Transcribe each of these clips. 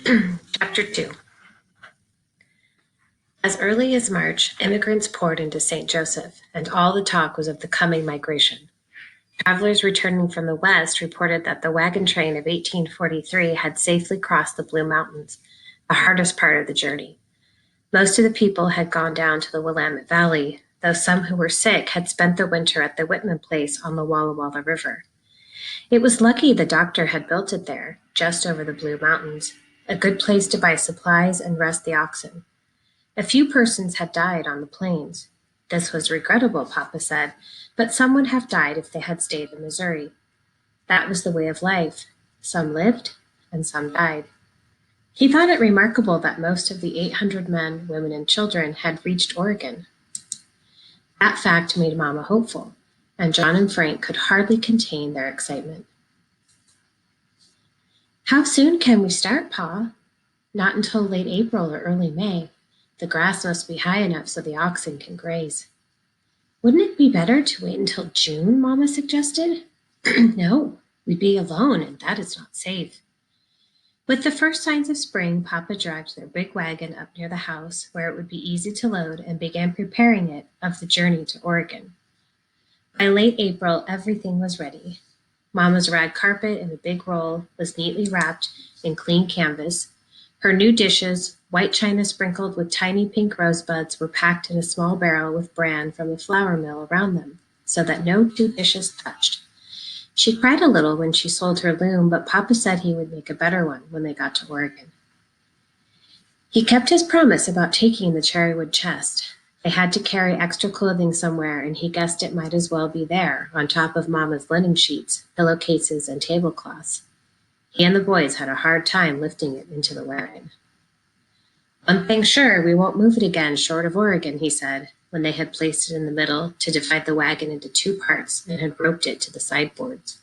Chapter 2. As early as March, immigrants poured into St. Joseph, and all the talk was of the coming migration. Travelers returning from the West reported that the wagon train of 1843 had safely crossed the Blue Mountains, the hardest part of the journey. Most of the people had gone down to the Willamette Valley, though some who were sick had spent the winter at the Whitman place on the Walla Walla River. It was lucky the doctor had built it there, just over the Blue Mountains, a good place to buy supplies and rest the oxen. A few persons had died on the plains. This was regrettable, Papa said, but some would have died if they had stayed in Missouri. That was the way of life. Some lived, and some died. He thought it remarkable that most of the 800 men, women, and children had reached Oregon. That fact made Mama hopeful, and John and Frank could hardly contain their excitement. "How soon can we start, Pa?" "Not until late April or early May. The grass must be high enough so the oxen can graze." "Wouldn't it be better to wait until June?" Mama suggested. "No, we'd be alone, and that is not safe." With the first signs of spring, Papa dragged their big wagon up near the house, where it would be easy to load, and began preparing it of the journey to Oregon. By late April, everything was ready. Mama's rag carpet in a big roll was neatly wrapped in clean canvas. Her new dishes, white china sprinkled with tiny pink rosebuds, were packed in a small barrel with bran from the flour mill around them, so that no two dishes touched. She cried a little when she sold her loom, but Papa said he would make a better one when they got to Oregon. He kept his promise about taking the cherrywood chest. They had to carry extra clothing somewhere, and he guessed it might as well be there, on top of Mama's linen sheets, pillowcases, and tablecloths. He and the boys had a hard time lifting it into the wagon. "One thing's sure, we won't move it again short of Oregon," he said, when they had placed it in the middle to divide the wagon into two parts and had roped it to the sideboards.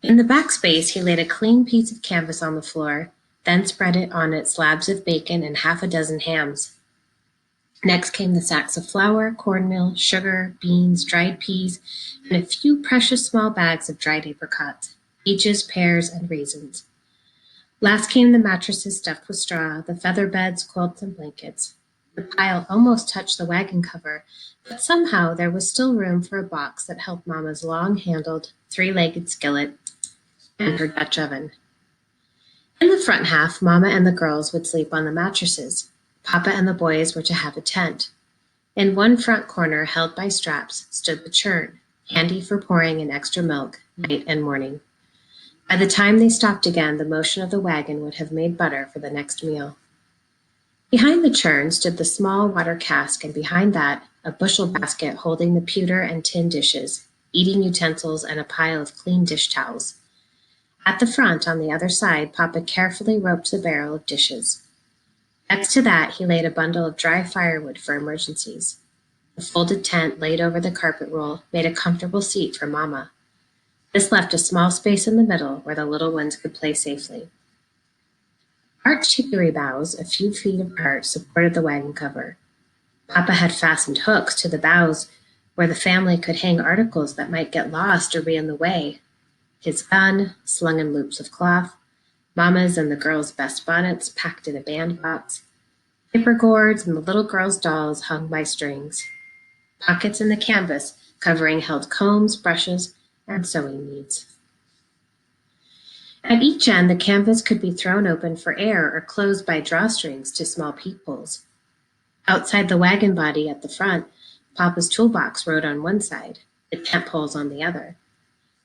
In the back space, he laid a clean piece of canvas on the floor, then spread it on it slabs of bacon and half a dozen hams. Next came the sacks of flour, cornmeal, sugar, beans, dried peas, and a few precious small bags of dried apricots, peaches, pears, and raisins. Last came the mattresses stuffed with straw, the feather beds, quilts, and blankets. The pile almost touched the wagon cover, but somehow there was still room for a box that held Mama's long-handled, three-legged skillet and her Dutch oven. In the front half, Mama and the girls would sleep on the mattresses. Papa and the boys were to have a tent. In one front corner, held by straps, stood the churn, handy for pouring in extra milk, night and morning. By the time they stopped again, the motion of the wagon would have made butter for the next meal. Behind the churn stood the small water cask, and behind that, a bushel basket holding the pewter and tin dishes, eating utensils, and a pile of clean dish towels. At the front, on the other side, Papa carefully roped the barrel of dishes. Next to that, he laid a bundle of dry firewood for emergencies. The folded tent laid over the carpet roll made a comfortable seat for Mama. This left a small space in the middle where the little ones could play safely. Arched hickory boughs, a few feet apart, supported the wagon cover. Papa had fastened hooks to the boughs where the family could hang articles that might get lost or be in the way. His gun, slung in loops of cloth, Mama's and the girls' best bonnets packed in a bandbox, paper gourds, and the little girls' dolls hung by strings. Pockets in the canvas covering held combs, brushes, and sewing needs. At each end, the canvas could be thrown open for air or closed by drawstrings to small peepholes. Outside the wagon body at the front, Papa's toolbox rode on one side, the tent poles on the other.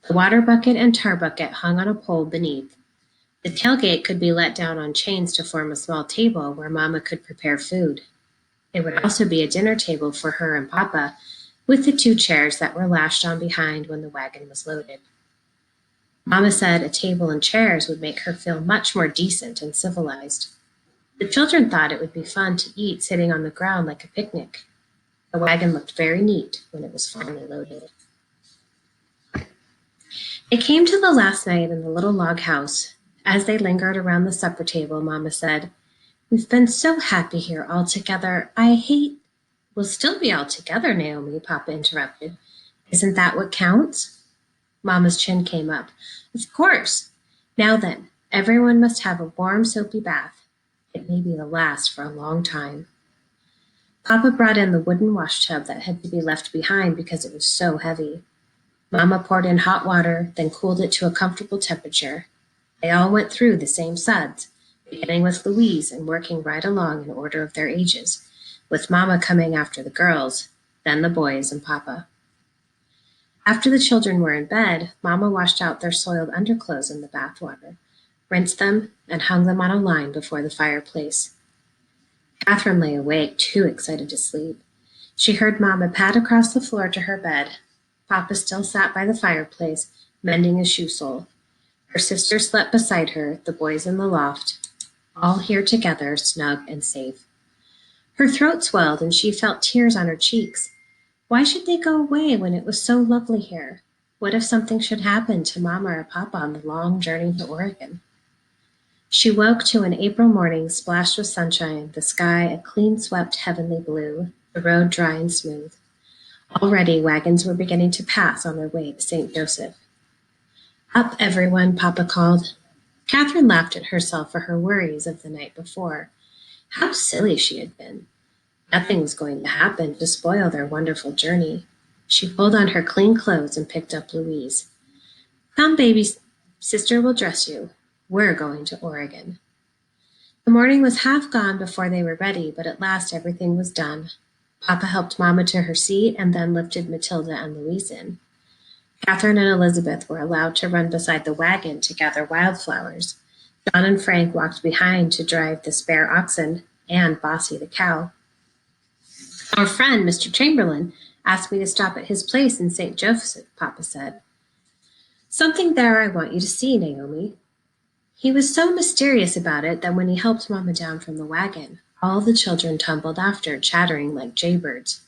The water bucket and tar bucket hung on a pole beneath. The tailgate could be let down on chains to form a small table where Mama could prepare food. It would also be a dinner table for her and Papa, with the two chairs that were lashed on behind when the wagon was loaded. Mama said a table and chairs would make her feel much more decent and civilized. The children thought it would be fun to eat sitting on the ground like a picnic. The wagon looked very neat when it was finally loaded. It came to the last night in the little log house. As they lingered around the supper table, Mama said, "We've been so happy here all together. I hate—" "We'll still be all together, Naomi," Papa interrupted. "Isn't that what counts?" Mama's chin came up. "Of course. Now then, Everyone must have a warm, soapy bath. It may be the last for a long time. Papa brought in the wooden wash tub that had to be left behind because it was so heavy. Mama poured in hot water, then cooled it to a comfortable temperature. They all went through the same suds, beginning with Louise and working right along in order of their ages, with Mama coming after the girls, then the boys and Papa. After the children were in bed, Mama washed out their soiled underclothes in the bath water, rinsed them, and hung them on a line before the fireplace. Catherine lay awake, too excited to sleep. She heard Mama pad across the floor to her bed. Papa still sat by the fireplace, mending a shoe sole. Her sister slept beside her, the boys in the loft, all here together, snug and safe. Her throat swelled and she felt tears on her cheeks. Why should they go away when it was so lovely here? What if something should happen to Mama or Papa on the long journey to Oregon? She woke to an April morning splashed with sunshine, the sky a clean-swept heavenly blue, the road dry and smooth. Already wagons were beginning to pass on their way to St. Joseph. Up, everyone, Papa called. Catherine laughed at herself for her worries of the night before. How silly she had been. Nothing was going to happen to spoil their wonderful journey. She pulled on her clean clothes and picked up Louise. Come, baby, sister will dress you. We're going to Oregon. The morning was half gone before they were ready, but at last everything was done. Papa helped Mama to her seat and then lifted Matilda and Louise in. Catherine and Elizabeth were allowed to run beside the wagon to gather wildflowers. John and Frank walked behind to drive the spare oxen and Bossy the cow. Our friend, Mr. Chamberlain, asked me to stop at his place in St. Joseph, Papa said. Something there I want you to see, Naomi. He was so mysterious about it that when he helped Mama down from the wagon, all the children tumbled after, chattering like jaybirds.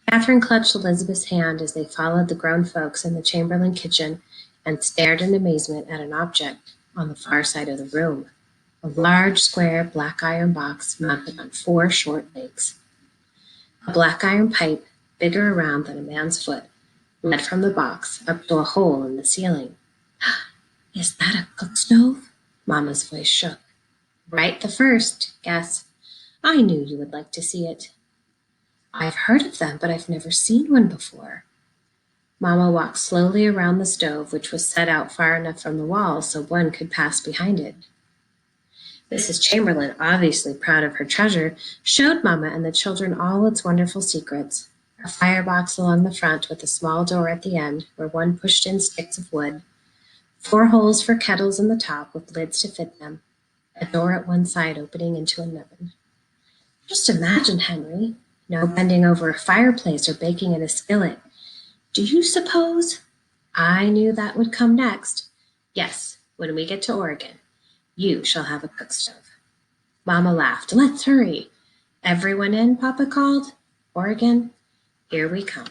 Catherine clutched Elizabeth's hand as they followed the grown folks in the Chamberlain kitchen and stared in amazement at an object on the far side of the room, a large square black iron box mounted on 4 short legs. A black iron pipe, bigger around than a man's foot, led from the box up to a hole in the ceiling. Is that a cook stove? Mama's voice shook. Right the first, guess. I knew you would like to see it. I've heard of them, but I've never seen one before. Mama walked slowly around the stove, which was set out far enough from the wall so one could pass behind it. Mrs. Chamberlain, obviously proud of her treasure, showed Mama and the children all its wonderful secrets. A firebox along the front with a small door at the end where one pushed in sticks of wood, 4 holes for kettles in the top with lids to fit them, a door at one side opening into an oven. Just imagine, Henry, no bending over a fireplace or baking in a skillet. Do you suppose? I knew that would come next. Yes, when we get to Oregon. You shall have a cook stove. Mama laughed. Let's hurry. Everyone in, Papa called. Oregon, here we come.